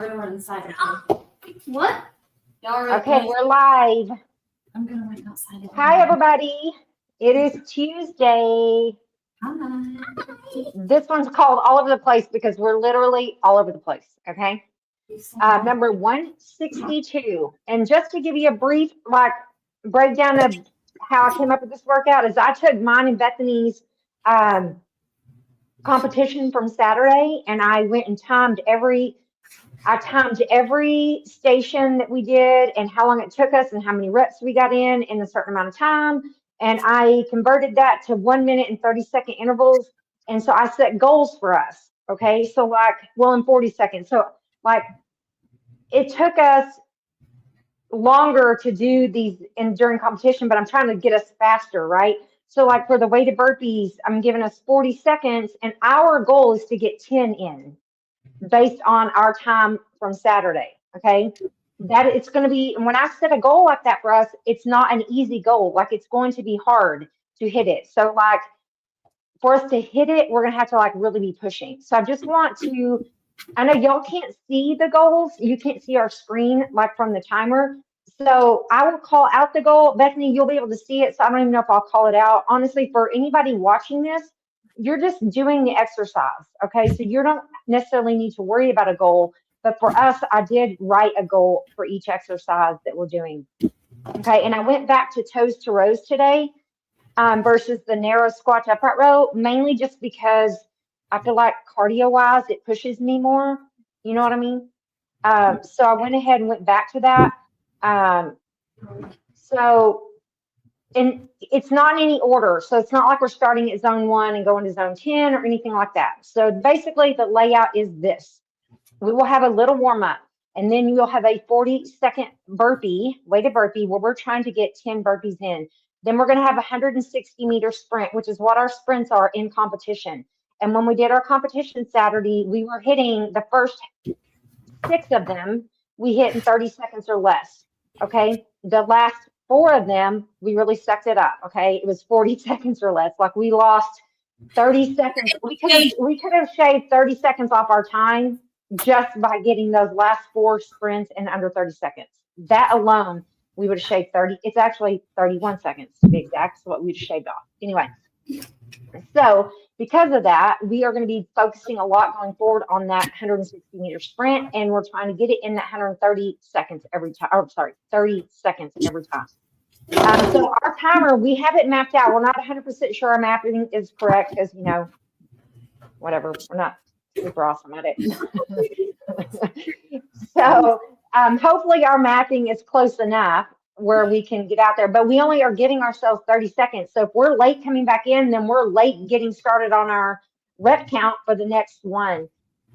We're gonna run inside. What? Okay, we're live. I'm gonna run outside. Hi, everybody. It is Tuesday. Hi. This one's called All Over the Place because we're literally all over the place. Okay. Number 162. And just to give you a brief breakdown of how I came up with this workout is I took mine and Bethany's competition from Saturday and I went and timed every station that we did and how long it took us and how many reps we got in a certain amount of time. And I converted that to 1 minute and 30-second intervals. And so I set goals for us. Okay. So in 40 seconds. So it took us longer to do these during competition, but I'm trying to get us faster, right? So for the weighted burpees, I'm giving us 40 seconds and our goal is to get 10 in based on our time from Saturday. Okay. That it's going to be, when I set a goal like that for us, it's not an easy goal. It's going to be hard to hit it. So for us to hit it, we're going to have to really be pushing. So I just want to, I know y'all can't see the goals. You can't see our screen from the timer. So I will call out the goal. Bethany, you'll be able to see it. So I don't even know if I'll call it out. Honestly, for anybody watching this, you're just doing the exercise. Okay. So you don't necessarily need to worry about a goal. But for us, I did write a goal for each exercise that we're doing. Okay. And I went back to toes to rows today versus the narrow squat to upright row, mainly just because I feel like cardio wise, it pushes me more. You know what I mean? So I went ahead and went back to that. And it's not in any order. So it's not like we're starting at zone 1 and going to zone 10 or anything like that. So basically the layout is this. We will have a little warm up and then you'll have a 40-second weighted burpee where we're trying to get 10 burpees in. Then we're going to have a 160-meter sprint, which is what our sprints are in competition. And when we did our competition Saturday, we were hitting the first 6 of them. We hit in 30 seconds or less. Okay. The last 4 of them, we really sucked it up. Okay. It was 40 seconds or less. We lost 30 seconds. We could have shaved 30 seconds off our time just by getting those last 4 sprints in under 30 seconds. That alone, we would have shaved 30. It's actually 31 seconds to be exact. So what we'd have shaved off. Anyway. So because of that, we are going to be focusing a lot going forward on that 160-meter sprint, and we're trying to get it in that 130 seconds every time. Oh, sorry, 30 seconds every time. So our timer, we have it mapped out. We're not 100% sure our mapping is correct because, whatever, we're not super awesome at it. So hopefully our mapping is close enough where we can get out there, but we only are giving ourselves 30 seconds. So if we're late coming back in, then we're late getting started on our rep count for the next one.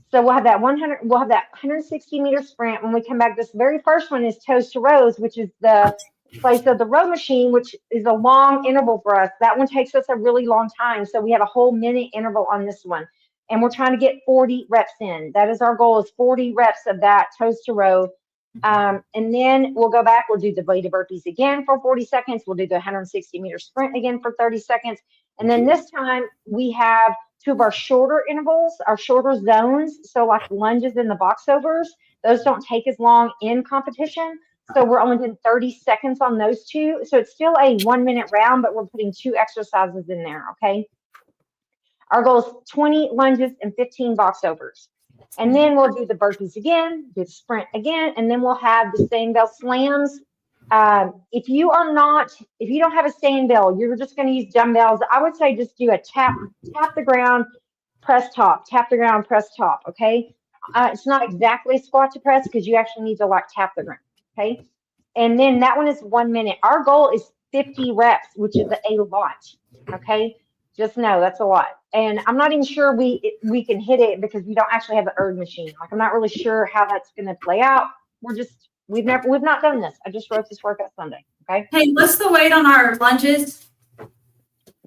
So we'll have that 160-meter sprint. When we come back, this very first one is toes to rows, which is the place of the row machine, which is a long interval for us. That one takes us a really long time. So we have a whole minute interval on this one. And we're trying to get 40 reps in. That is our goal, is 40 reps of that toes to row. And then we'll go back, we'll do the weighted burpees again for 40 seconds. We'll do the 160-meter sprint again for 30 seconds. And then this time we have 2 of our shorter intervals, our shorter zones. So lunges and the box overs, those don't take as long in competition. So we're only doing 30 seconds on those 2. So it's still a 1-minute round, but we're putting 2 exercises in there. Okay. Our goal is 20 lunges and 15 box overs. And then we'll do the burpees again, do the sprint again, and then we'll have the staying bell slams. If you don't have a staying bell, you're just going to use dumbbells. I would say just do a tap the ground, press top, tap the ground, press top. Okay. It's not exactly squat to press because you actually need to tap the ground. Okay. And then that one is 1 minute. Our goal is 50 reps, which is a lot. Okay. Just know that's a lot. And I'm not even sure we can hit it because we don't actually have the erg machine. I'm not really sure how that's going to play out. We've not done this. I just wrote this workout Sunday. Okay. Hey, what's the weight on our lunges?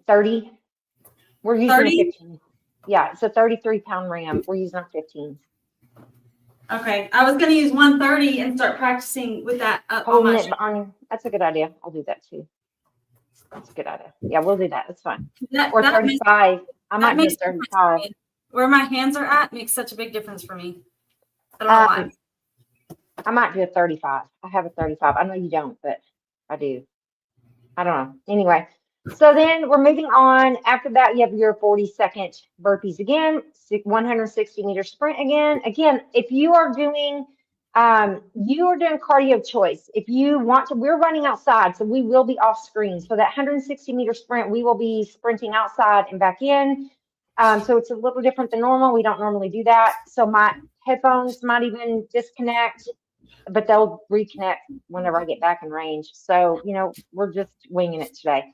30. We're using 30? 15. Yeah, it's a 33-pound ram. We're using 15. Okay. I was going to use 130 and start practicing with that up on that's a good idea. I'll do that too. That's a good idea. Yeah, we'll do that. That's fine. Or 35. I might do 35. Where my hands are at makes such a big difference for me. I don't know why. I might do a 35. I have a 35. I know you don't, but I do. I don't know. Anyway, so then we're moving on. After that, you have your 40-second burpees again, 160-meter sprint again. Again, if you are doing cardio of choice. If you want to, we're running outside, so we will be off screen. So that 160-meter sprint, we will be sprinting outside and back in. So it's a little different than normal. We don't normally do that. So my headphones might even disconnect, but they'll reconnect whenever I get back in range. So, we're just winging it today.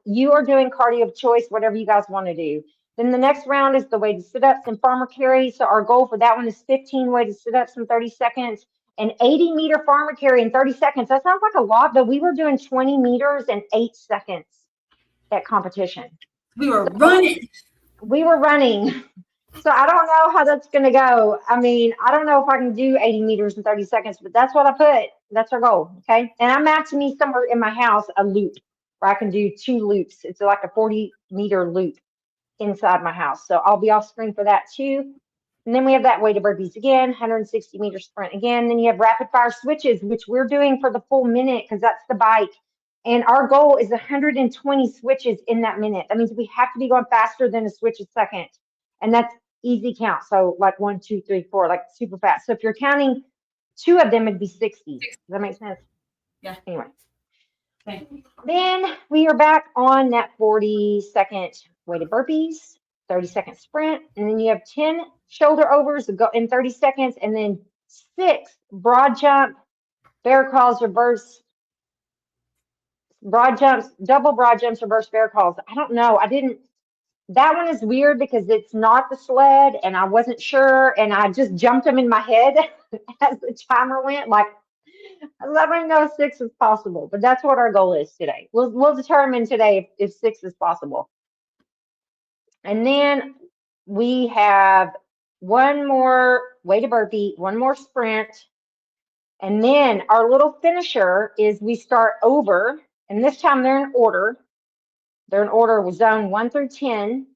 You are doing cardio of choice, whatever you guys want to do. Then the next round is the weighted sit-ups and farmer carry. So our goal for that one is 15 weighted sit-ups in 30 seconds and 80-meter farmer carry in 30 seconds. That sounds like a lot, but we were doing 20 meters in 8 seconds at competition. We were running. We were running. So I don't know how that's going to go. I mean, I don't know if I can do 80 meters in 30 seconds, but that's what I put. That's our goal. Okay. And I'm matching me somewhere in my house a loop where I can do 2 loops. It's like a 40-meter loop inside my house. So I'll be off screen for that too. And then we have that weighted burpees again, 160-meter sprint again. Then you have rapid fire switches, which we're doing for the full minute because that's the bike. And our goal is 120 switches in that minute. That means we have to be going faster than a switch a second. And that's easy count. So like 1, 2, 3, 4, like super fast. So if you're counting 2 of them, it'd be 60. Does that make sense? Yeah. Anyway. Okay. Then we are back on that 40-second weighted burpees, 30-second sprint, and then you have 10 shoulder overs to go in 30 seconds, and then 6 broad jump, bear crawls, reverse broad jumps, double broad jumps, reverse bear crawls. I don't know. That one is weird because it's not the sled, and I wasn't sure, and I just jumped them in my head as the timer went. Like, let me know if 6 is possible, but that's what our goal is today. We'll determine today if 6 is possible. And then we have one more weighted burpee, one more sprint, and then our little finisher is we start over, and this time they're in order. They're in order with zone 1 through 10.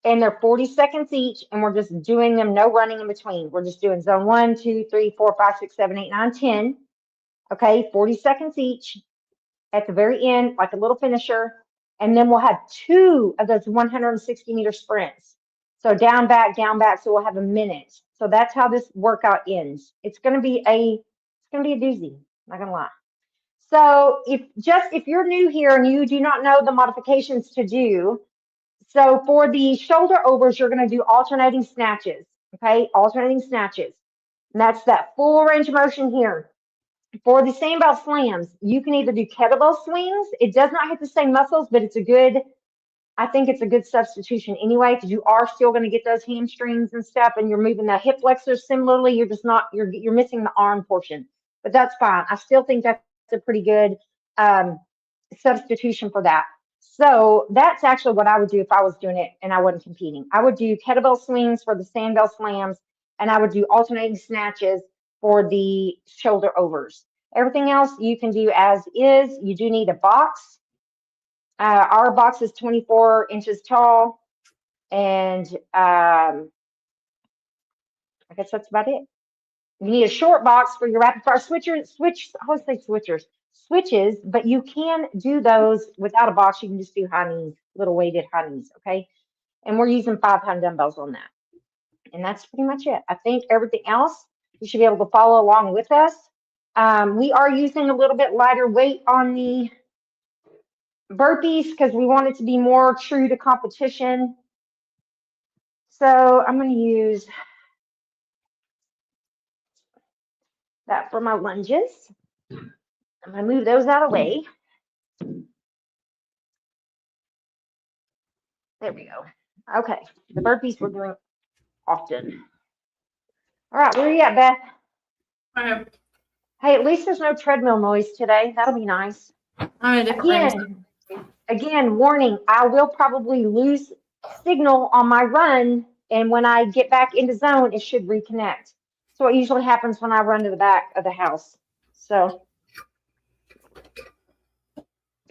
And they're 40 seconds each, and we're just doing them, no running in between. We're just doing zone 1, 2, 3, 4, 5, 6, 7, 8, 9, 10. Okay, 40 seconds each at the very end, like a little finisher. And then we'll have 2 of those 160-meter sprints. So down, back, so we'll have a minute. So that's how this workout ends. It's gonna be a doozy, not gonna lie. So if you're new here and you do not know the modifications to do, so for the shoulder overs, you're going to do alternating snatches, okay? Alternating snatches. And that's that full range of motion here. For the sandbell slams, you can either do kettlebell swings. It does not hit the same muscles, but I think it's a good substitution anyway, because you are still going to get those hamstrings and stuff, and you're moving the hip flexors similarly. You're just not, you're missing the arm portion, but that's fine. I still think that's a pretty good substitution for that. So that's actually what I would do if I was doing it and I wasn't competing. I would do kettlebell swings for the sandbell slams, and I would do alternating snatches for the shoulder overs. Everything else you can do as is. You do need a box. Our box is 24 inches tall, and I guess that's about it. You need a short box for your rapid fire switches, but you can do those without a box. You can just do high knees, little weighted high knees, okay? And we're using 5-pound dumbbells on that. And that's pretty much it. I think everything else, you should be able to follow along with us. We are using a little bit lighter weight on the burpees because we want it to be more true to competition. So I'm going to use that for my lunges. I'm going to move those out of the way. There we go. Okay, the burpees we're doing often. All right, where are you at, Beth? Okay. Hey, at least there's no treadmill noise today. That'll be nice. I'm in a different Again, warning, I will probably lose signal on my run, and when I get back into zone, it should reconnect. So it usually happens when I run to the back of the house. So.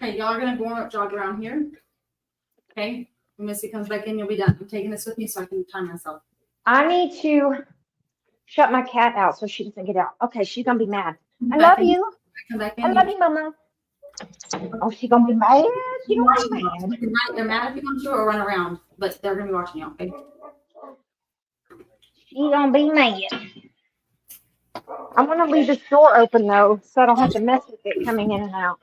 Okay, y'all are gonna warm up, jog around here. Okay, when Missy comes back in, you'll be done. I'm taking this with me so I can time myself. I need to shut my cat out so she doesn't get out. Okay, she's gonna be mad. I Back love in. you. Come back in. I love you, Mama. Oh, she's gonna be mad. She You're gonna be mad. they're mad if you come to or run around, but they're gonna be watching you, okay? She's gonna be mad. I'm gonna leave this door open though, so I don't have to mess with it coming in and out.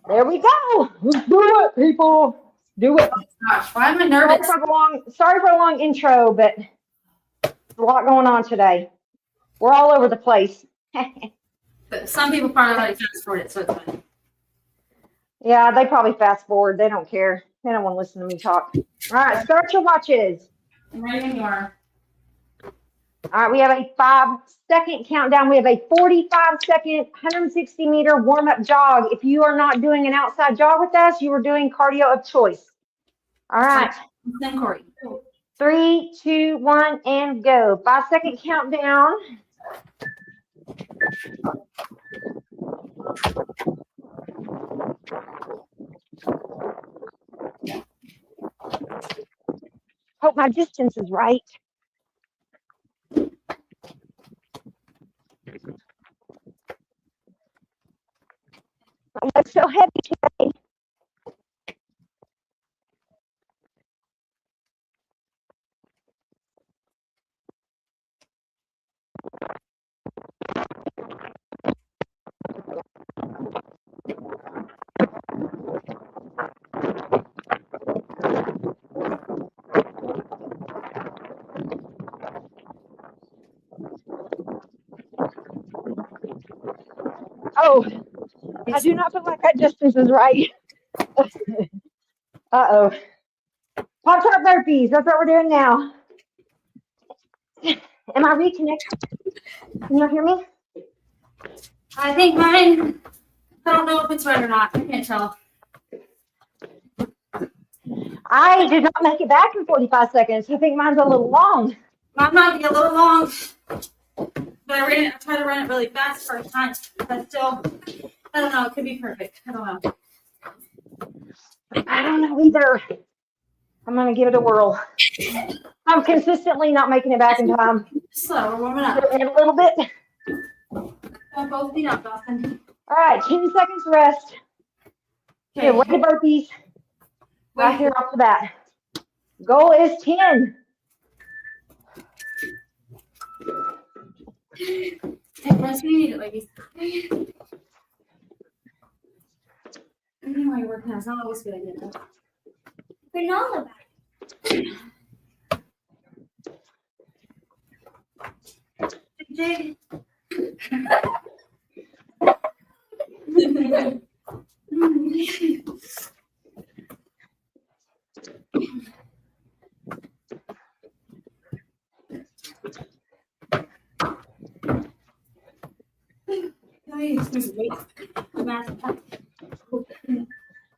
There we go. Let's do it, people. Do it. Gosh, why am I Sorry nervous? for a long intro, but there's a lot going on today. We're all over the place. But some people probably already fast forward it, so it's fine. Yeah, they probably fast forward. They don't care. They don't want to listen to me talk. All right, start your watches. I'm ready when you are. All right, we have a 5-second countdown. We have a 45-second, 160-meter warm-up jog. If you are not doing an outside jog with us, you are doing cardio of choice. All right, Then Corey. 3, 2, 1, and go. 5-second countdown. Hope my distance is right. I look so heavy today. Oh, I do not feel like that distance is right. Uh-oh. Pop-tart burpees. That's what we're doing now. Am I reconnected? Can you hear me? I think mine, I don't know if it's right or not. I can't tell. I did not make it back in 45 seconds. I think mine's a little long. Mine might be a little long, but I tried to run it really fast first time, but still, I don't know. It could be perfect. I don't know. I don't know either. I'm going to give it a whirl. I'm consistently not making it back in time. Slow, we're warming up. In a little bit. Don't both feet up, Dawson. All right, 10 seconds rest. Here, Okay. weighted burpees. Right here off the bat. Goal is 10. Take rest when you need it, ladies. I don't know why you're working out. It's not always a good idea, though. Granola bar. Jade.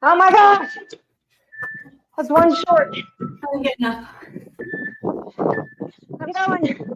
Oh my gosh. That's one short. I'm getting up. I'm going.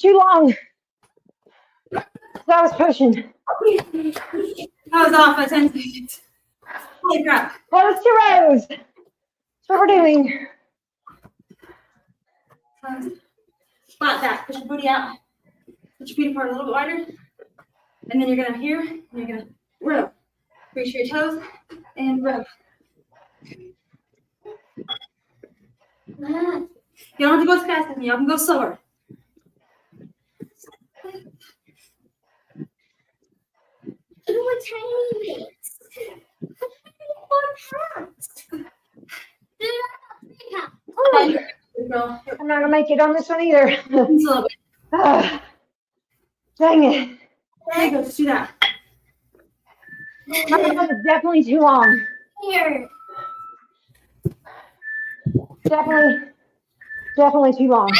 Too long. So I was pushing. I was off by 10 seconds. Holy crap. Close to rows. That's what we're doing. Spot that. Push your booty out. Put your feet apart a little bit wider. And then you're going to here, and you're going to row. Reach your toes and row. You don't have to go as fast as me. I can go slower. Do a tiny bit. 4 pounds. Do that. Ooh, I'm not gonna make it on this one either. Just a little bit. Ah, dang it. There you go. Just do that. That was definitely too long. Here. Definitely too long.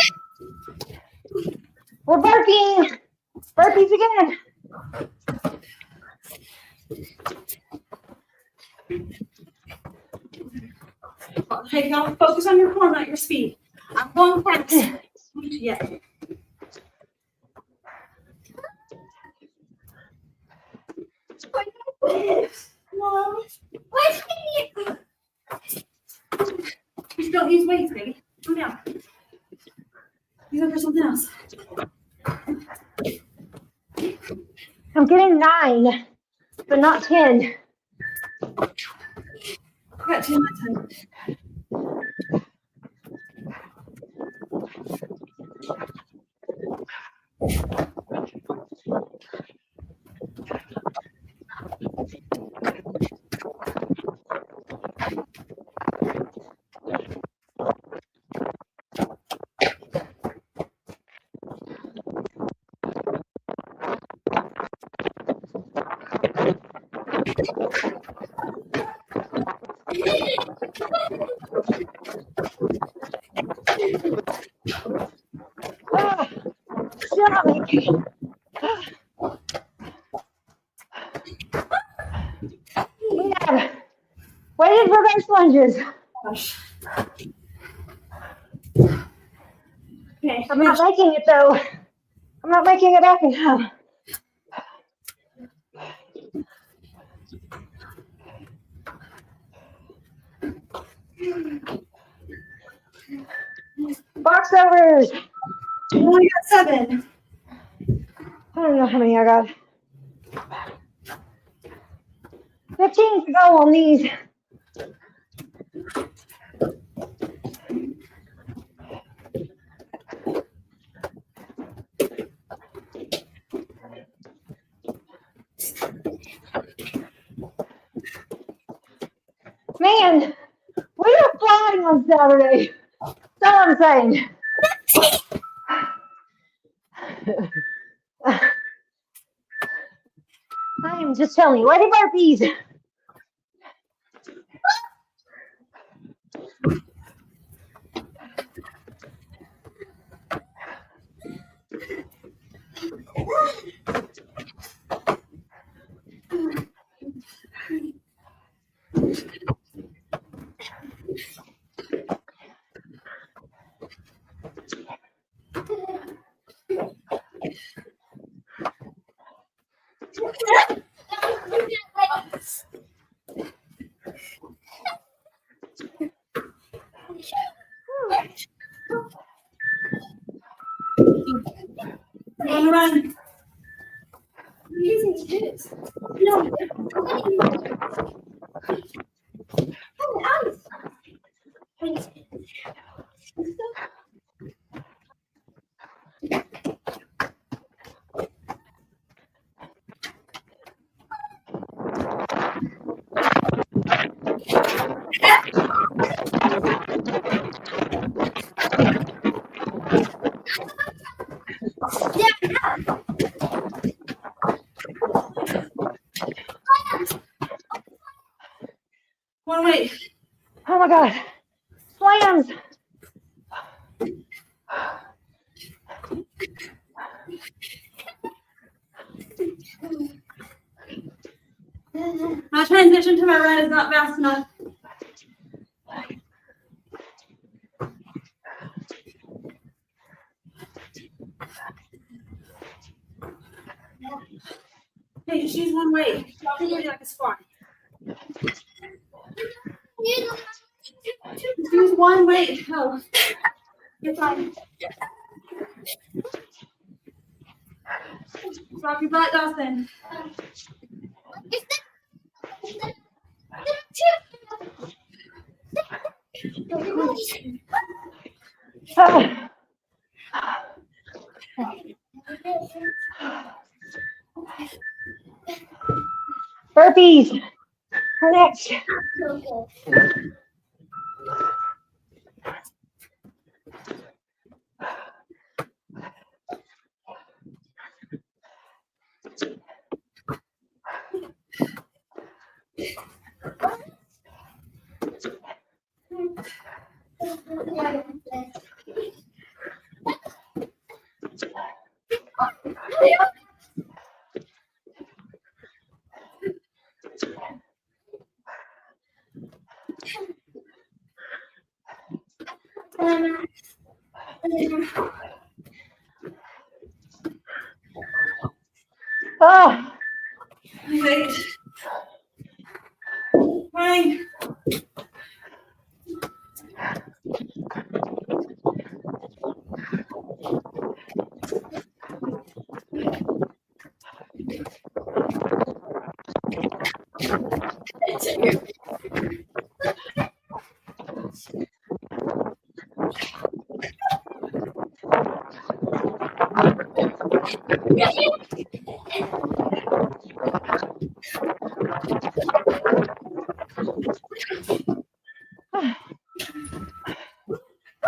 We're burping. Burpees again. Okay, y'all focus on your core, not your speed. I'm going fast. Yeah. Mom, why can't you? Just don't use weights, baby. Come down. Use them for something else. I'm getting 9, but not 10. I got 10 left. Ah, stomach. We have weighted reverse lunges. Gosh. Okay. I'm not making it though. I'm not making it back in time. Box overs. You only got 7. I don't know how many I got. 15 to go on these. Man, we are flying on Saturday. That's all I'm saying. I am just telling you, ready burpees. On the run. I'm using this. No. Oh, ice. One weight. Oh my God. Slams. My transition to my run is not fast enough. Hey, just use one weight. Y'all can do it like a squat. Just use one weight. Oh, you're fine. Drop your butt, Dawson. Burpees. Her next. Oh, Wait. Fine.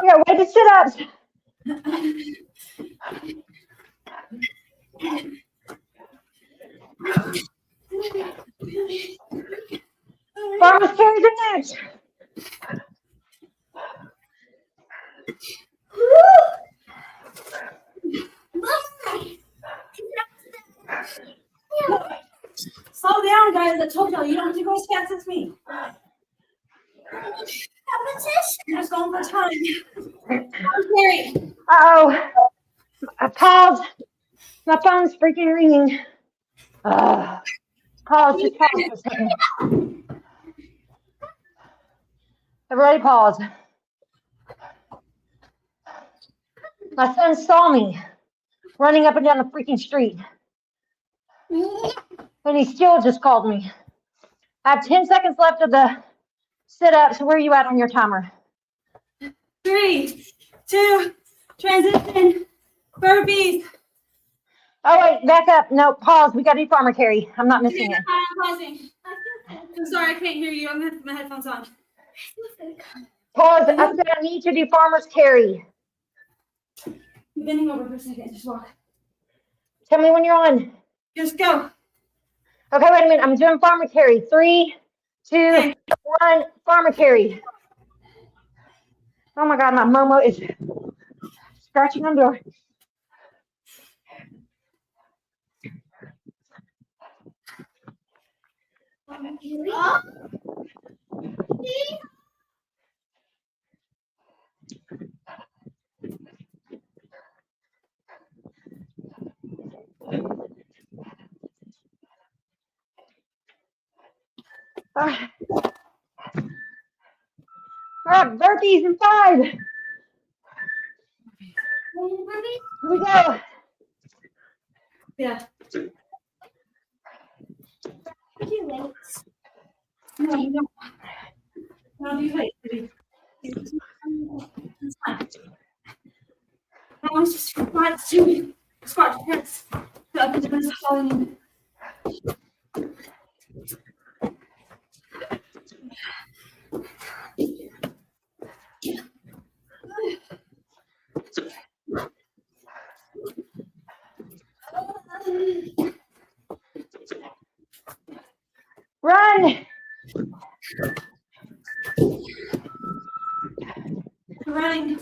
yeah, way to sit ups. Farmer's carries are next. Slow down, guys. I told y'all you don't have to go as fast as me. You're just going for time. I'm Carrie. Oh, pause. My phone's freaking ringing. Pause, just pause for a second. Everybody pause. My son saw me running up and down the freaking street. And he still just called me. I have 10 seconds left of the sit-ups. Where are you at on your timer? 3, 2, transition, burpees. Oh, wait, back up. No, pause. We got to do farmer carry. I'm not missing it. I'm pausing. I'm sorry, I can't hear you. I'm gonna put my headphones on. Pause. I said I need to do farmer's carry. I'm bending over for a second. Just walk. Tell me when you're on. Just go. Okay, wait a minute. I'm doing farmer carry. 3, 2, 1, farmer carry. Oh my God, my Momo is scratching on the door. All right, burpees in 5. Here we go. Yeah. You No, you don't. No, you wait. It's fine. That one's just squat to press. The upper defense is falling in. Run. Running.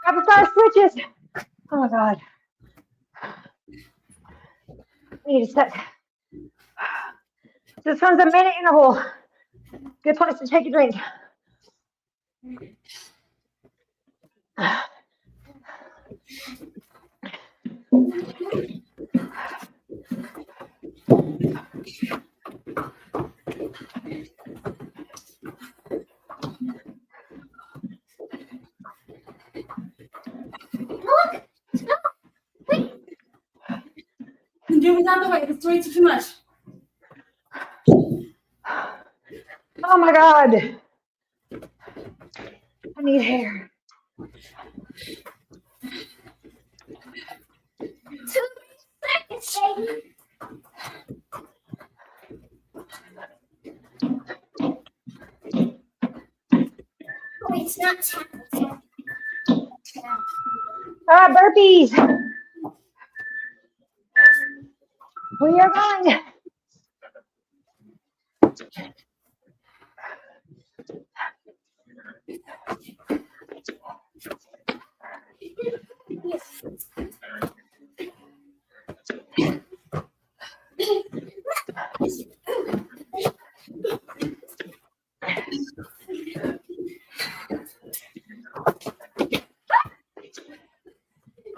Rapid fire switches. Oh my God. We need to set. This one's a minute interval. Good place to take a drink. Do it without the weight. It's way too much. Oh my God. I need hair. 2 seconds, baby. Oh, it's not time. Burpees. We are going.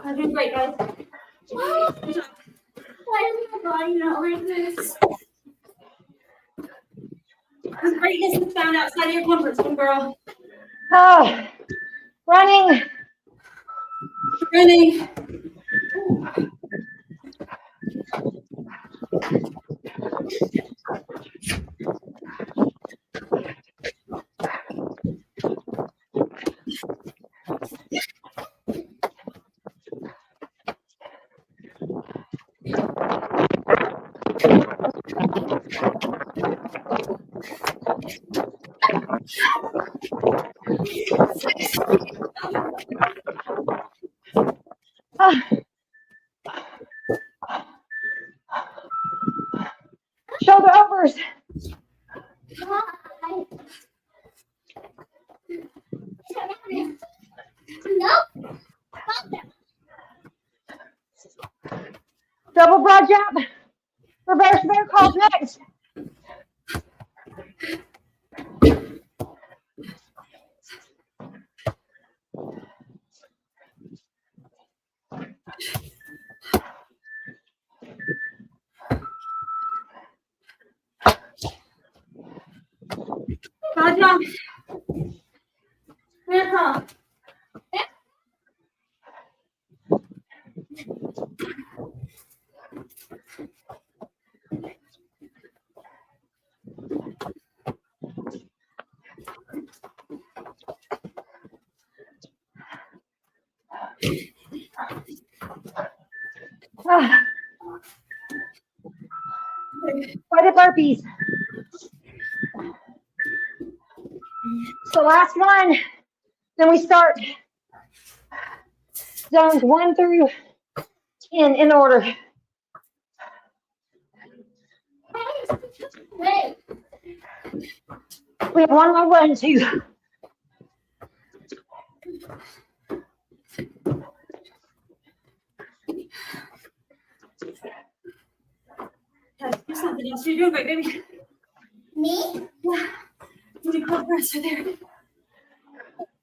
I'm doing great, guys. Why does my body not like this? Because greatness is found outside of your comfort zone, girl. Oh, running. Running. Ah. Shoulder overs. Why? Nope. Double broad jump. Reverse bear calls next. Broad jump. Grandpa. Ah. Weighted burpees. So last one. Then we start zones 1 through 10 in order. Wait. We have one more run too. Do something else. You're doing great, baby. Me? Yeah. You do pull press right there.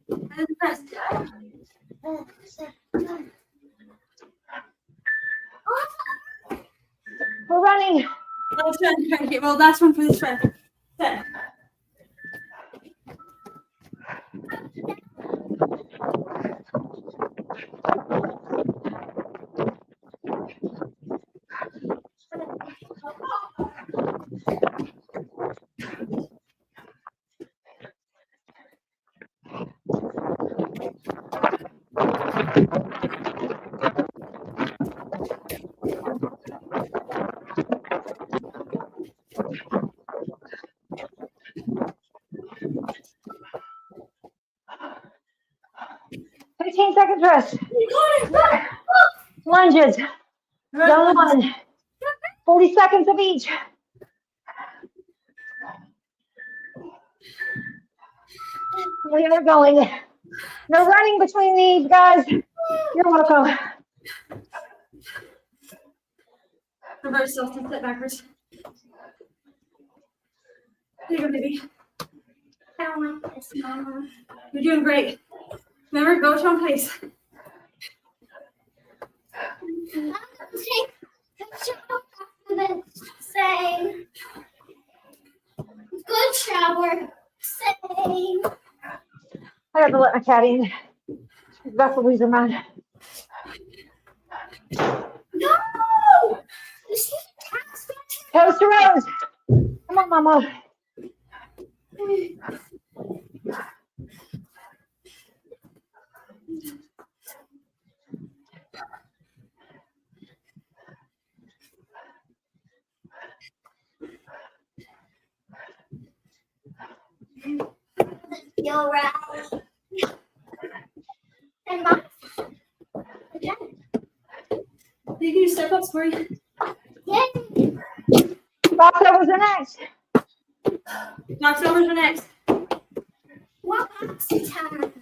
And press. We're running. Last one. Try to get well. Last one for this run. Set. Seconds rest. Lunges. Zone 1. 40 seconds of each. We are going. No running between these, guys. You're welcome. Reverse self and step backwards. There you go, baby. I don't like this, Mama. You're doing great. Remember, go at your own pace. I'm gonna take a picture after this saying, good shower, saying, I have to let my cat in. She's about to lose her mind. no! You see the tax? Toes to rows. Come on, Mama. You're right. And my again. You can do step ups for you. Yay. Box overs are next. Box overs are next. What boxing time?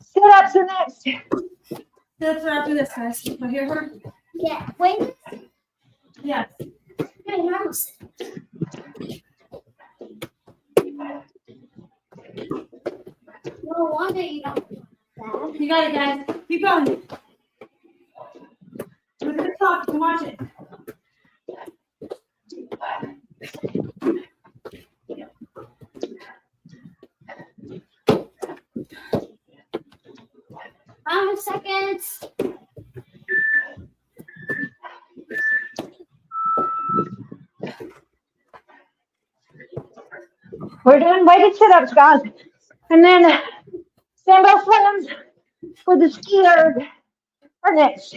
Sit-ups are next. Sit-ups are after this, guys. I hear her? Yeah. Wait. Yes. No, normal sit. No wonder you don't do that. You got it, guys. Keep going. Look at the clock. You can watch it. Five seconds. We're doing weighted sit-ups, guys. And then dumbbell slams for the skiers are next.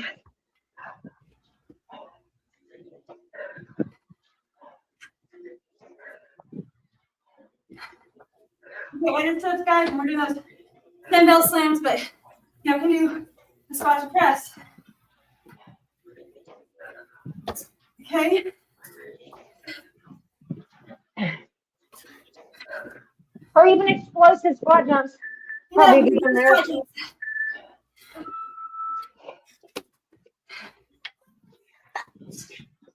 Okay, weighted sit-ups, guys. And we're doing those dumbbell slams, but you know, can do the squat to press. Okay. Or even explosive squat jumps. Probably a good one there.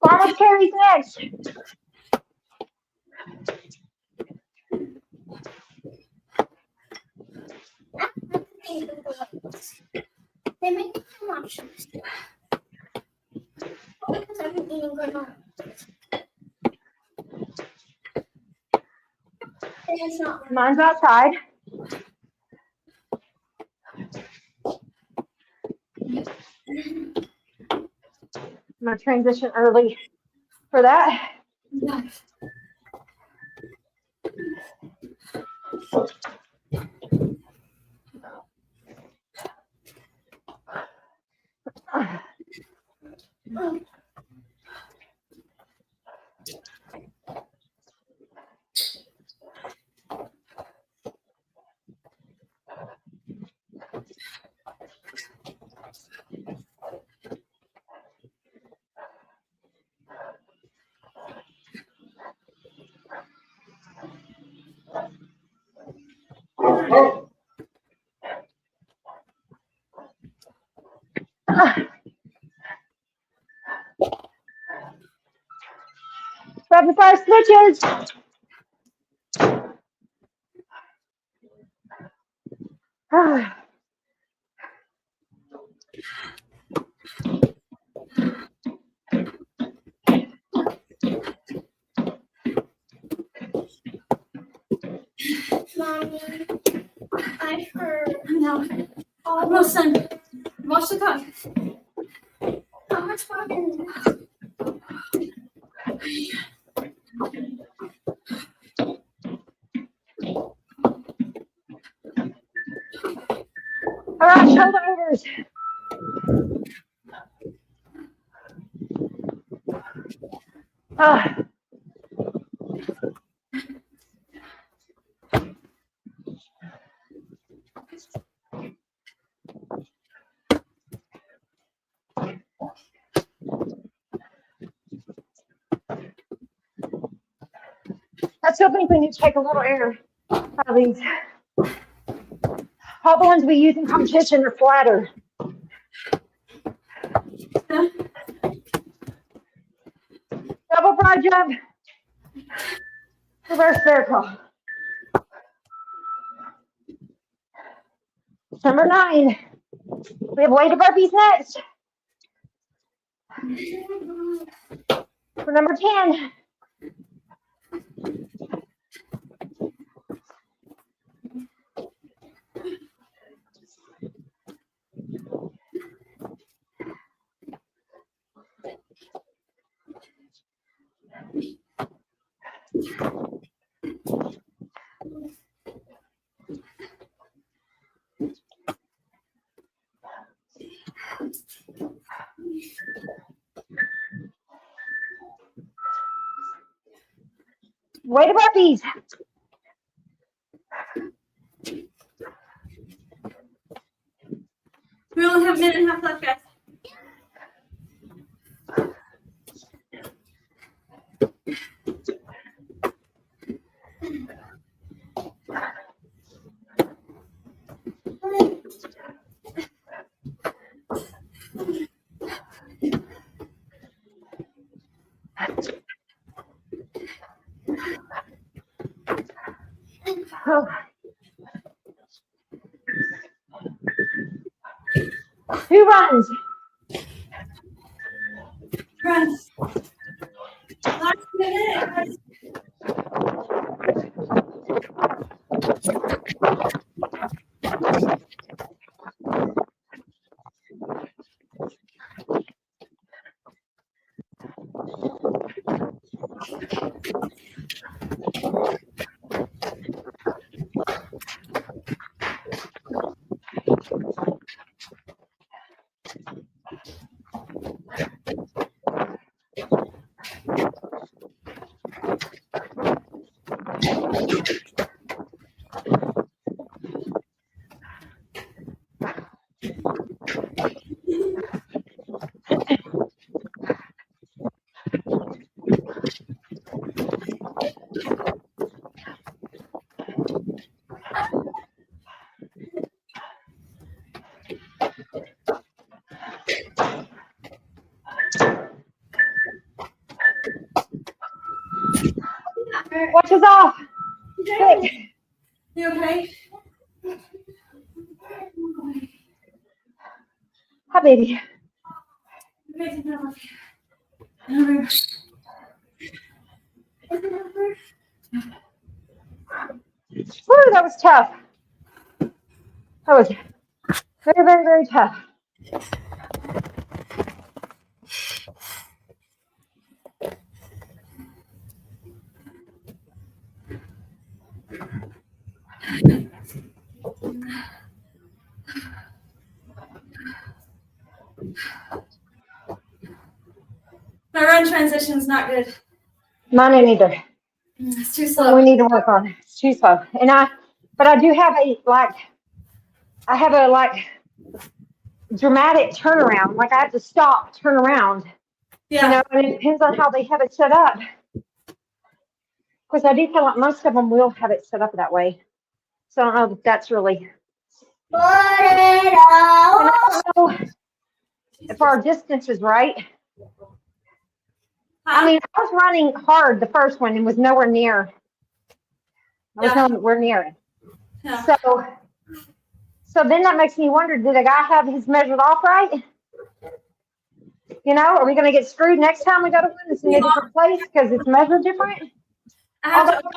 Farmer's carries next. They make it too much. Because everything is going on. It's not. Mine's outside. I'm gonna transition early for that. Nice. Rapid fire switches. Mommy, I heard No. all Almost done. Watch the clock. how much fucking All right, shoulder overs. I still think we need to take a little air out of these. All the ones we use in competition are flatter. Double broad jump. Reverse vertical. Number 9. We have weighted burpees next. For number 10. Way to burpees. We only have a minute and a half left, guys. Oh. Who runs? Run. Last minute, guys. Watch us off. Quick. You okay? Hi, baby. Okay, no, okay. Woo, that was tough. That was very, very, very tough. My run transition's not good. Mine ain't either. It's too So slow. we need to work on it. It's too slow. But I do have a dramatic turnaround. Like I have to stop, turn around. Yeah. You know, and it depends on how they have it set up. Of course, I do feel like most of them will have it set up that way. So I don't know if that's really. Put it And out. I don't know if our distance is right. I mean, I was running hard the first one and was nowhere near. I was Yeah. nowhere near it. Yeah. So then that makes me wonder, did the guy have his measured off right? You know, are we going to get screwed next time we go to one that's in a different place because it's measured different? I have Although to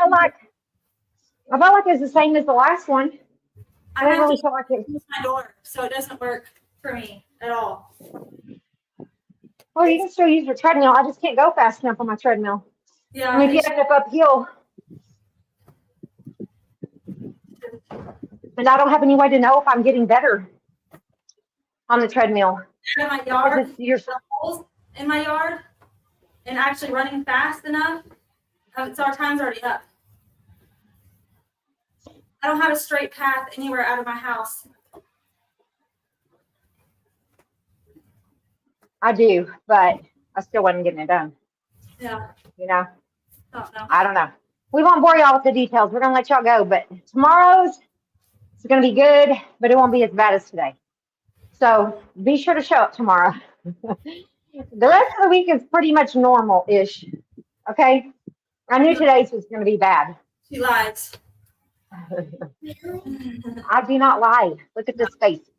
I felt like it's the same as the last one. I didn't really feel like it. close my door, so it doesn't work for me at all. Well, you can still use your treadmill. I just can't go fast enough on my treadmill. Yeah. I mean, if you end up uphill, and I don't have any way to know if I'm getting better on the treadmill. In my yard, Because you're the holes in my yard, and actually running fast enough, so our time's already up. I don't have a straight path anywhere out of my house. I do, but I still wasn't getting it done. Yeah. You know, Oh, no. I don't know. We won't bore y'all with the details. We're gonna let y'all go, but tomorrow's it's gonna be good, but it won't be as bad as today. So be sure to show up tomorrow. The rest of the week is pretty much normal-ish. Okay. I knew today's was gonna be bad. She lies. I do not lie. Look at this face.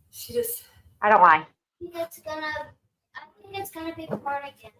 She just. I don't lie. I think it's gonna be born again.